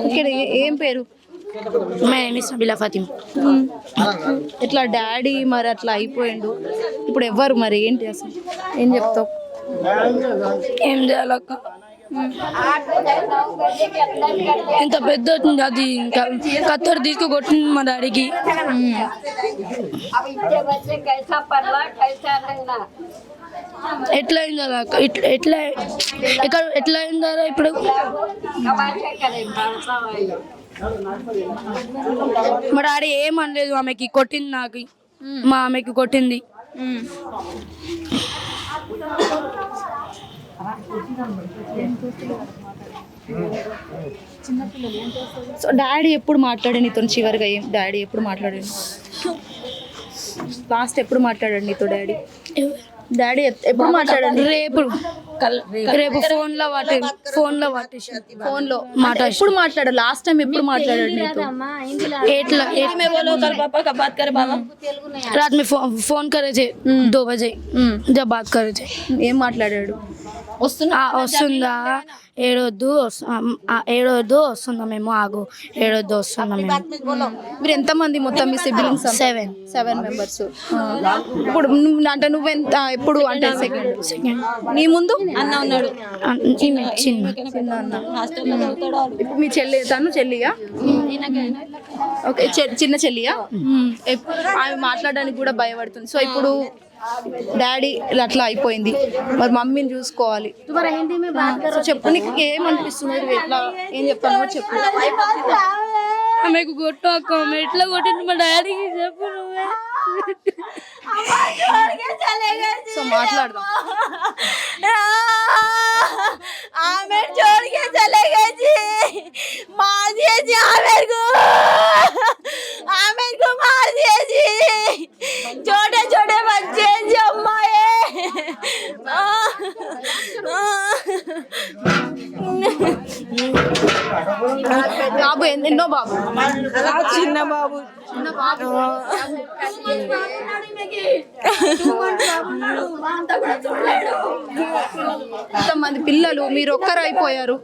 ఇక్కడ ఏం పేరు? My name is Nabila Fatima. ఇట్లా డాడీ మరి అట్లా అయిపోయిండు, ఇప్పుడు ఎవ్వరు మరి ఏంటి అసలు ఏం చెప్తావు? ఏం చేయాలక్క, ఇంత పెద్ద వచ్చింది అది, ఇంకా కత్తెర తీసుకొట్టింది మా డాడీకి. ఎట్లా అయిందా అక్క, ఎట్లా ఎట్లా అయిందా ఇప్పుడు? మా డాడీ ఏమనలేదు, ఆమెకి కొట్టింది, నాకు మా ఆమెకి కొట్టింది. సో డాడీ ఎప్పుడు మాట్లాడాడు నీతో చివరిగా? ఏం డాడీ ఎప్పుడు మాట్లాడాడు లాస్ట్? ఎప్పుడు మాట్లాడాడు నీతో డాడీ? డాడీ ఎప్పుడు మాట్లాడాడు? రేపు ఫోన్లో వాటేసి ఫోన్లో ఎప్పుడు మాట్లాడాడు? లాస్ట్ టైం ఎప్పుడు మాట్లాడాడు నీతో? रात में फोन करे थे 2 बजे जब बात करे थे. ఏం మాట్లాడాడు? వస్తుందా, ఏడొద్దు, వస్తుందా, మేము ఆగు, ఏడొద్దు, వస్తుందా మేము. మీరు ఎంతమంది మొత్తం మీ సిబ్లింగ్స్? 7 మెంబర్స్. ఇప్పుడు అంటే నువ్వెంత ఎప్పుడు అంటే సెకండ్ నీ ముందు అన్న ఉన్నాడు, చిన్న అన్న. ఇప్పుడు మీ చెల్లి, తను చెల్లియా? ఓకే, చిన్న చెల్లియా? ఆమె మాట్లాడడానికి కూడా భయపడుతుంది. సో ఇప్పుడు డాడీ అట్లా అయిపోయింది, మరి మమ్మీని చూసుకోవాలి. సో చెప్పు, నీకు ఏమనిపిస్తుంది? ఎట్లా ఏం చెప్తాను చెప్పు. ఆమెకు కొట్టు అక్క, ఎట్లా కొట్టింది మా డాడీకి చెప్పు నువ్వే. సో మాట్లాడదాం. आमिर छोड़ के चले गए जी, मार दिए जी आमिर को मार दिए जी, छोटे छोटे बच्चे जी अम्मा బాబు ఎన్నో బాబు? చిన్న బాబు. ఇంతమంది పిల్లలు, మీరు ఒక్కరు అయిపోయారు,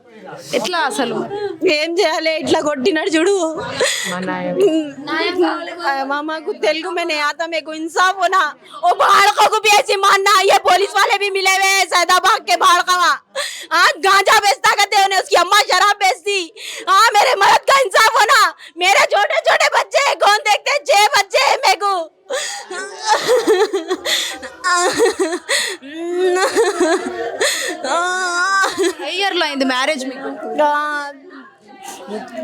ఎట్లా అసలు ఏం చేయాలి? ఇట్లా కొట్టినాడు చూడు. मामा को तेलुगु में नहीं आता, मेरे को इंसाफ होना. वो बालकों को भी ऐसे मारना. ये पुलिस वाले भी मिले हुए हैं सैदाबाद के बालकवा, आज गांजा बेचता करते उन्हें, उसकी अम्मा शराब बेचती. हाँ, मेरे मर्द का इंसाफ होना. मेरे छोटे छोटे बच्चे कौन देखते? 6 बच्चे हैं मेरे को. ఏ ఇయర్ లో అయింది మ్యారేజ్ మీకు?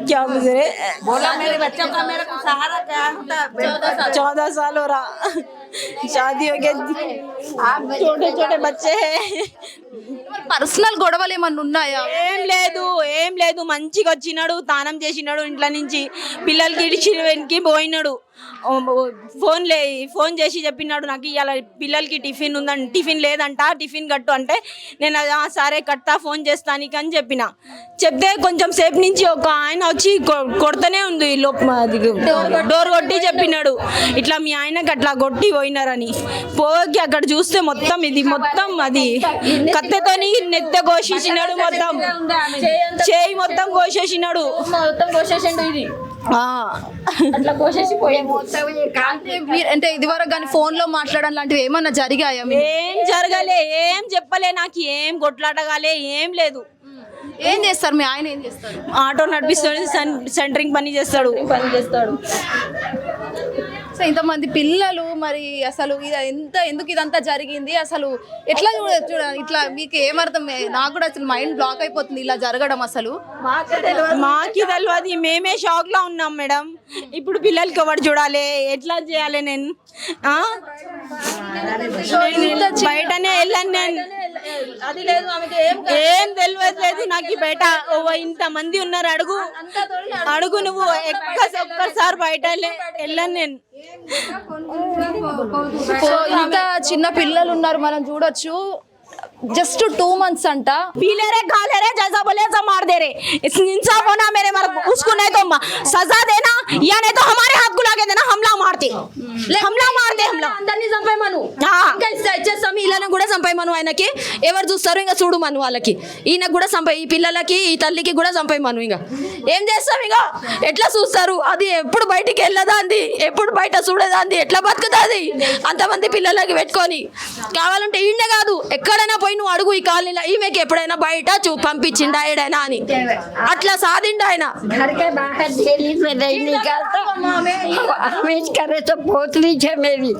क्या गुजरे? बोला मेरे बच्चों का मेरे को सहारा क्या होता? 14 साल हो रहा शादी हो गया, छोटे छोटे बच्चे हैं. పర్సనల్ గొడవలు ఏమన్నా ఉన్నాయా? ఏం లేదు మంచిగా వచ్చినాడు, తానం చేసినాడు, ఇంట్లో నుంచి పిల్లలకి ఇడిచి వెనక్కి పోయినాడు. ఫోన్ చేసి చెప్పినాడు నాకు, ఇవాళ పిల్లలకి టిఫిన్ ఉందండి, టిఫిన్ లేదంట, టిఫిన్ కట్టు అంటే నేను సరే కట్టా, ఫోన్ చేస్తానికి అని చెప్తే కొంచెం సేపు నుంచి ఒక ఆయన వచ్చి కొడుతూనే ఉంది, డోర్ కొట్టి చెప్పినాడు ఇట్లా మీ ఆయనకి అట్లా కొట్టి పోయినారని. పోగి అక్కడ చూస్తే మొత్తం అది కత్తెతోని నెత్త కోసేసినాడు, మొత్తం చేయి మొత్తం కోసేసినాడు. అట్లా కోసేసి పోయాము. అంటే ఇది వరకు కానీ ఫోన్ లో మాట్లాడడం లాంటివి ఏమన్నా జరిగాయా? ఏం జరగలే, ఏం చెప్పలే నాకు, ఏం కొట్లాడగాలే, ఏం లేదు. ఏం చేస్తారు మీ ఆయన? ఏం చేస్తారు? ఆటో నడిపిస్తాడు, సెంటరింగ్ పని చేస్తాడు. సో ఇంతమంది పిల్లలు, మరి అసలు ఎందుకు ఇదంతా జరిగింది అసలు? ఎట్లా చూడాలి ఇట్లా? మీకు ఏమర్థం? నాకు కూడా అసలు మైండ్ బ్లాక్ అయిపోతుంది ఇలా జరగడం. అసలు మాకి తెలియదు, మేమే షాక్ లో ఉన్నాం మేడం. ఇప్పుడు పిల్లలకి ఎవరు చూడాలి, ఎట్లా చేయాలి? నేను బయటనే వెళ్ళాను, నేను ఏం తెలియదు నాకు. బయట ఇంతమంది ఉన్నారు, అడుగు నువ్వు ఒక్కసారి బయట వెళ్ళాను నేను. ఇంత చిన్న పిల్లలు ఉన్నారు, మనం చూడొచ్చు. జస్ట్ 2 months అంట. पी ले रहे खा ले रहे जैसा बोले ऐसा मार दे रहे. इंसाफ होना मेरे मतलब उसको नहीं तो सजा देना या नहीं तो हमारे हाथ को लाके देना. हमला मारते हम लोग అందరినీ చంపేయమను. हाँ. ఇంకా ఇచ్చేస్తాం వీళ్ళని కూడా చంపేయమను. ఆయనకి ఎవరు చూస్తారు ఇంకా చూడు మను వాళ్ళకి. ఈయనకు కూడా చంపేయి, ఈ పిల్లలకి ఈ తల్లికి కూడా చంపేయమను. ఇంకా ఏం చేస్తాం ఇక ఎట్లా చూస్తారు? అది ఎప్పుడు బయటికి వెళ్ళదాంది, ఎప్పుడు బయట చూడదాంది, ఎట్లా బతుకుతుంది అంతమంది పిల్లలకి పెట్టుకొని? కావాలంటే ఈయనే కాదు ఎక్కడైనా పోయి నువ్వు అడుగు ఈ కాలనీలో ఈమెకి ఎప్పుడైనా బయట పంపించిండా ఏడైనా అని. అట్లా సాధిండు ఆయన. घर के बाहर डेली से नहीं निकलता. हमेश करे तो पोतली है मेरी.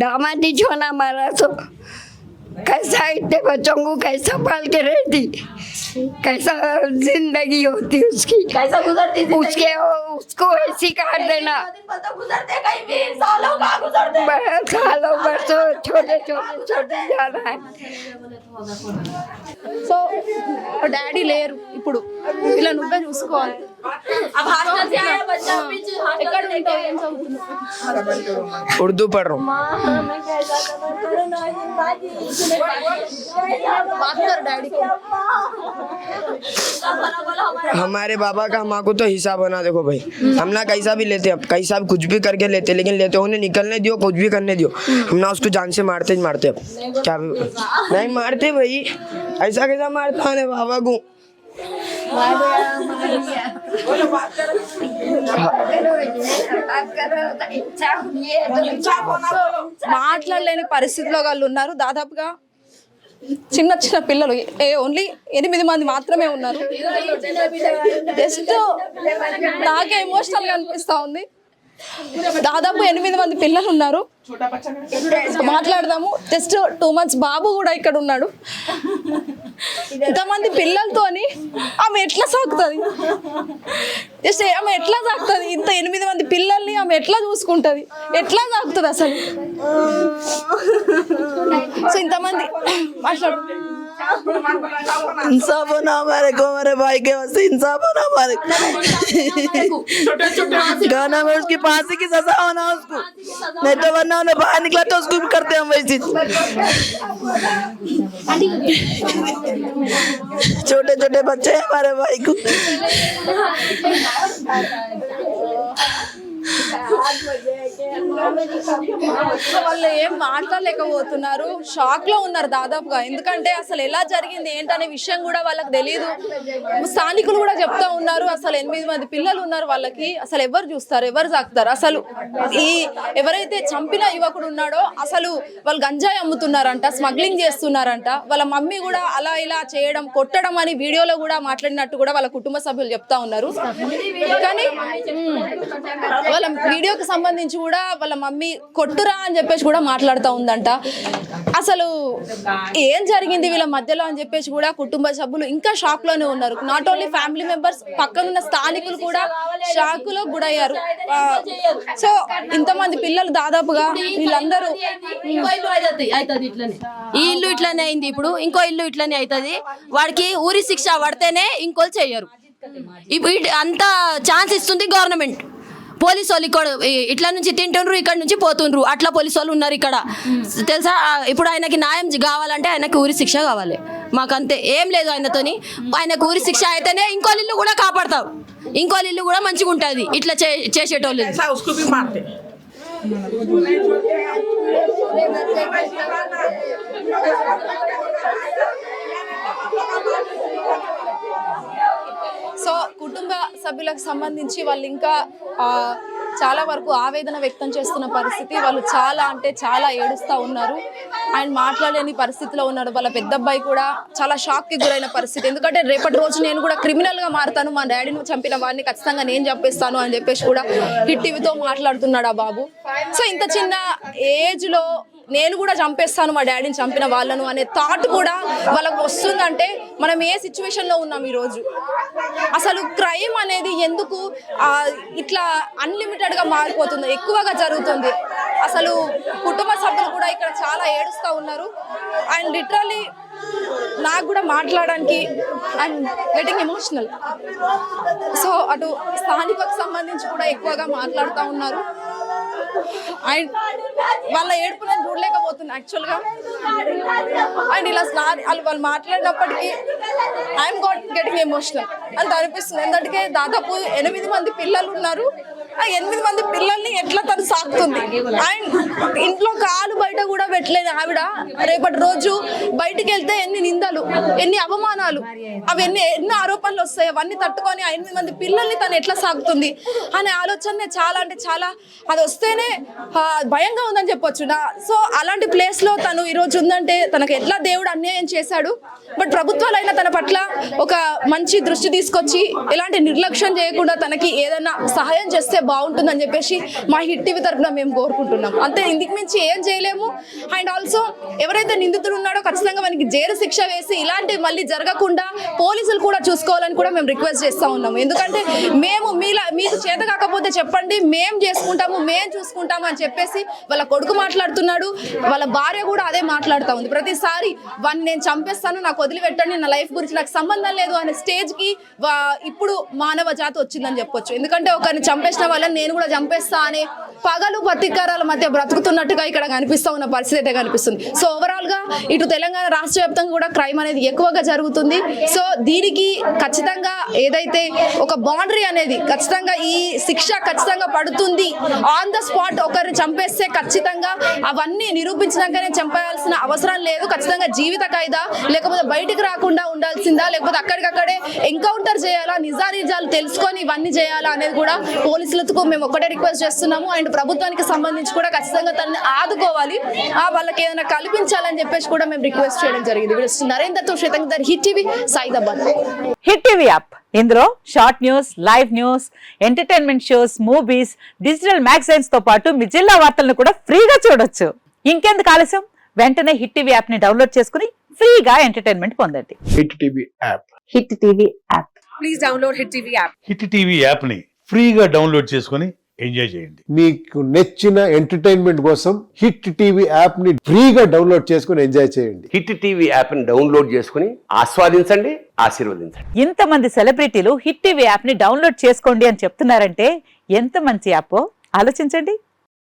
दामादी छोना मारा तो कैसा इतने बच्चों को कैसा पाल के रहती, कैसा जिंदगी होती उसकी, कैसा गुजरती थी उसके उसको ऐसी काट देना. गुजरते कहीं भी सालों का गुजरते. सालों बरसों छोटे जाना है. సో డాడీ లేరు ఇప్పుడు, ఇలా నువ్వే చూసుకోవాలి. ఎక్కడ ఉంటావు? ఏం చదువుతున్నావు? उर्दू पढ़ रहा हूँ. बात कर डैडी को. हमारे बाबा का माँ को तो हिसाब बना. देखो भाई, हम ना कैसा भी लेते हैं, कैसा भी कुछ भी करके लेते, लेकिन लेते उन्हें निकलने दियो, कुछ भी करने दियो. हम ना उसको जान से मारते ही मारते. अब क्या नहीं मारते भाई, ऐसा कैसा मारता है बाबा को? మాట్లాడలేని పరిస్థితిలో వాళ్ళు ఉన్నారు. దాదాపుగా చిన్న చిన్న పిల్లలు ఓన్లీ 8 మంది మాత్రమే ఉన్నారు. జస్ట్ నాకే ఎమోషనల్ గా అనిపిస్తా ఉంది. దాదాపు 8 మంది పిల్లలు ఉన్నారు. మాట్లాడదాము. జస్ట్ 2 months బాబు కూడా ఇక్కడ ఉన్నాడు. ఇంతమంది పిల్లలతోని ఆమె ఎట్లా సాగుతుంది? జస్ట్ ఆమె ఎట్లా సాగుతుంది? ఇంత 8 మంది పిల్లల్ని ఆమె ఎట్లా చూసుకుంటుంది? ఎట్లా సాగుతుంది అసలు? సో ఇంతమంది మాట్లాడు. इंसाफ होना हमारे को, हमारे भाई के वास्ते इंसाफ होना हमारे. गाना में उसकी फांसी की सजा होना उसको, नहीं तो वरना उन्हें बाहर निकला तो उसको भी करते हम वैसे. छोटे छोटे बच्चे हैं हमारे भाई को. వాళ్ళు ఏం మాట్లాడలేకపోతున్నారు. షాక్ లో ఉన్నారు దాదాపుగా. ఎందుకంటే అసలు ఎలా జరిగింది ఏంటనే విషయం కూడా వాళ్ళకి తెలియదు. స్థానికులు కూడా చెప్తా ఉన్నారు అసలు 8 మంది పిల్లలు ఉన్నారు వాళ్ళకి, అసలు ఎవరు చూస్తారు, ఎవరు సాగుతారు? అసలు ఈ ఎవరైతే చంపిన యువకుడు ఉన్నాడో అసలు వాళ్ళు గంజాయి అమ్ముతున్నారంట, స్మగ్లింగ్ చేస్తున్నారంట. వాళ్ళ మమ్మీ కూడా అలా ఇలా చేయడం, కొట్టడం అని వీడియోలో కూడా మాట్లాడినట్టు కూడా వాళ్ళ కుటుంబ సభ్యులు చెప్తా ఉన్నారు. కానీ వాళ్ళ వీడియోకి సంబంధించి కూడా వాళ్ళ మమ్మీ కొట్టురా అని చెప్పేసి కూడా మాట్లాడుతూ ఉందంట. అసలు ఏం జరిగింది వీళ్ళ మధ్యలో అని చెప్పేసి కూడా కుటుంబ సభ్యులు ఇంకా షాక్ లోనే ఉన్నారు. నాట్ ఓన్లీ ఫ్యామిలీ మెంబర్స్, పక్కనున్న స్థానికులు కూడా షాక్ లో గురయ్యారు. సో ఇంతమంది పిల్లలు దాదాపుగా వీళ్ళందరూ ఈ ఇల్లు ఇట్లనే అయింది, ఇప్పుడు ఇంకో ఇల్లు ఇట్లనే అవుతుంది. వాడికి ఊరి శిక్ష పడితేనే ఇంకోళ్ళు చెయ్యరు. ఇప్పుడు అంత ఛాన్స్ ఇస్తుంది గవర్నమెంట్. పోలీసు వాళ్ళు ఇక్కడ ఇట్లా నుంచి తింటుండ్రు, ఇక్కడ నుంచి పోతుండ్రు. అట్లా పోలీసు వాళ్ళు ఉన్నారు ఇక్కడ, తెలుసా? ఇప్పుడు ఆయనకి న్యాయం కావాలంటే ఆయనకి ఊరి శిక్ష కావాలి. మాకంతే, ఏం లేదు ఆయనతోని. ఆయనకు ఊరి శిక్ష అయితేనే ఇంకో ఇల్లు కూడా కాపాడతాం, ఇంకో ఇల్లు కూడా మంచిగా ఉంటుంది. ఇట్లా చేసేటోళ్ళు సో కుటుంబ సభ్యులకు సంబంధించి వాళ్ళు ఇంకా చాలా వరకు ఆవేదన వ్యక్తం చేస్తున్న పరిస్థితి. వాళ్ళు చాలా అంటే చాలా ఏడుస్తూ ఉన్నారు. ఆయన మాట్లాడలేని పరిస్థితిలో ఉన్నాడు. వాళ్ళ పెద్ద అబ్బాయి కూడా చాలా షాక్కి గురైన పరిస్థితి. ఎందుకంటే రేపటి రోజు నేను కూడా క్రిమినల్గా మారుతాను, మా డాడీని చంపిన వాడిని ఖచ్చితంగా నేను చంపేస్తాను అని చెప్పేసి కూడా హిట్ టీవీతో మాట్లాడుతున్నాడు ఆ బాబు. సో ఇంత చిన్న ఏజ్లో నేను కూడా చంపేస్తాను మా డాడీని చంపిన వాళ్ళను అనే థాట్ కూడా వాళ్ళకు వస్తుందంటే మనం ఏ సిచ్యువేషన్లో ఉన్నాం ఈరోజు. అసలు క్రైమ్ అనేది ఎందుకు ఇట్లా అన్లిమిటెడ్గా మారిపోతుంది, ఎక్కువగా జరుగుతుంది. అసలు కుటుంబ సభ్యులు కూడా ఇక్కడ చాలా ఏడుస్తూ ఉన్నారు. అండ్ లిటరల్లీ నాకు కూడా మాట్లాడడానికి ఐఎమ్ గెటింగ్ ఎమోషనల్. సో అటు స్థానికకు సంబంధించి కూడా ఎక్కువగా మాట్లాడుతూ ఉన్నారు. అండ్ వాళ్ళ ఏడుపు నేను చూడలేకపోతున్నా యాక్చువల్గా. అండ్ ఇలా వాళ్ళు మాట్లాడినప్పటికీ ఐఎమ్ గెటింగ్ ఎమోషనల్ అంత అనిపిస్తుంది. ఎందుకంటే దాదాపు 8 మంది పిల్లలు ఉన్నారు. ఆ 8 మంది పిల్లల్ని ఎట్లా తను సాకుతుంది. అండ్ ఇంట్లో కాలు బయట కూడా పెట్టలేదు ఆవిడ. రేపటి రోజు బయటికి వెళ్తే ఎన్ని నిందలు, ఎన్ని అవమానాలు, అవన్నీ ఎన్ని ఆరోపణలు వస్తాయి. అవన్నీ తట్టుకొని 8 మంది పిల్లల్ని తను ఎట్లా సాగుతుంది అనే ఆలోచన చాలా అంటే చాలా, అది వస్తేనే భయంగా ఉందని చెప్పొచ్చు. సో అలాంటి ప్లేస్ లో తను ఈ రోజు ఉందంటే తనకు ఎట్లా దేవుడు అన్యాయం చేశాడు. బట్ ప్రభుత్వాలైనా తన పట్ల ఒక మంచి దృష్టి తీసుకొచ్చి ఎలాంటి నిర్లక్ష్యం చేయకుండా తనకి ఏదైనా సహాయం చేస్తే బాగుంటుందని చెప్పేసి మా హిట్ టీవీ తరఫున మేము కోరుకుంటున్నాం. అంతే, ఇందుకు మించి ఏం చేయలేము. అండ్ ఆల్సో ఎవరైతే నిందితుడు ఉన్నాడో ఖచ్చితంగా మనకి జైలు శిక్ష వేసి ఇలాంటివి మళ్ళీ జరగకుండా పోలీసులు కూడా చూసుకోవాలని కూడా మేము రిక్వెస్ట్ చేస్తూ ఉన్నాము. ఎందుకంటే మేము మీకు చేత కాకపోతే చెప్పండి, మేము చేసుకుంటాము, మేము చూసుకుంటాము అని చెప్పేసి వాళ్ళ కొడుకు మాట్లాడుతున్నాడు. వాళ్ళ భార్య కూడా అదే మాట్లాడుతూ ఉంది. ప్రతిసారి వాడిని నేను చంపేస్తాను, నాకు వదిలిపెట్టండి, నా లైఫ్ గురించి నాకు సంబంధం లేదు అనే స్టేజ్కి ఇప్పుడు మానవ జాతి వచ్చిందని చెప్పొచ్చు. ఎందుకంటే ఒకరిని చంపేసిన వాళ్ళని నేను కూడా చంపేస్తా అనే పగలు పత్తికారాల మధ్య బ్రతుకుతున్నట్టుగా ఇక్కడ కనిపిస్తూ ఉన్న పరిస్థితి అయితే కనిపిస్తుంది. సో ఓవరాల్ గా ఇటు తెలంగాణ రాష్ట్ర వ్యాప్తంగా కూడా క్రైమ్ అనేది ఎక్కువగా జరుగుతుంది. సో దీనికి ఖచ్చితంగా ఏదైతే ఒక బౌండరీ అనేది ఖచ్చితంగా ఈ శిక్ష ఖచ్చితంగా పడుతుంది. ఆన్ ద స్పాట్ ఒకరిని చంపేస్తే ఖచ్చితంగా అవన్నీ నిరూపించినాకనే చంపేయాల్సిన అవసరం లేదు. ఖచ్చితంగా జీవిత ఖైదా, లేకపోతే బయటికి రాకుండా ఉండాల్సిందా, లేకపోతే అక్కడికక్కడే ఎన్కౌంటర్ చేయాలా, నిజాలు తెలుసుకొని ఇవన్నీ చేయాలా అనేది కూడా పోలీసులకు మేము ఒకటే రిక్వెస్ట్ చేస్తున్నాము. అండ్ ప్రభుత్వానికి సంబంధించి కూడా ఖచ్చితంగా తనని ఆదుకోవాలి, వాళ్ళకి ఏదైనా కల్పించాలని చెప్పేసి కూడా మేము రిక్వెస్ట్ చేయడం జరిగింది. నరేందర్తో శ్వేతంగర్, hit TV, Saidabad. Hit TV app, ఇందులో short news, live news, entertainment shows, movies, digital magazines తో పాటు మీ జిల్లా వార్తలను కూడా ఫ్రీగా చూడొచ్చు. ఇంకెందుకు ఆలస్యం, వెంటనే హిట్ టీవీ యాప్ ని డౌన్లోడ్ చేసుకుని ఫ్రీగా ఎంటర్టైన్మెంట్ పొందండి. Hit TV app. Hit TV app. Please download hit TV app. Hit TV app ని ఫ్రీగా డౌన్లోడ్ చేసుకొని ఎంజాయ్ చేయండి. మీకు నచ్చిన ఎంటర్టైన్మెంట్ కోసం హిట్ టీవీ యాప్ ని ఫ్రీగా డౌన్లోడ్ చేసుకుని ఎంజాయ్ చేయండి. హిట్ టీవీ యాప్ ని డౌన్లోడ్ చేసుకుని ఆస్వాదించండి, ఆశీర్వదించండి. ఇంతమంది సెలబ్రిటీలు హిట్ టీవీ యాప్ ని డౌన్లోడ్ చేసుకోండి అని చెప్తున్నారంటే ఎంత మంచి యాప్ ఆలోచించండి.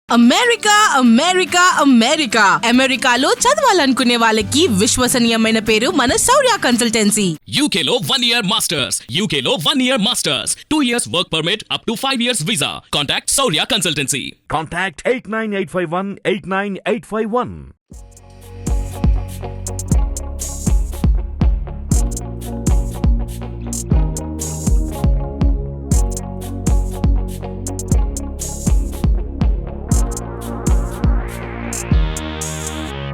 అమెరికా అమెరికా అమెరికా అమెరికాలో చదవాలనుకునే వాళ్ళకి విశ్వసనీయమైన పేరు మన శౌర్య కన్సల్టెన్సీ. UK లో 1 year masters, UK లో 1 year masters, 2 years work permit up to 5 years visa. Contact Saurya Consultancy. Contact 89851 89851.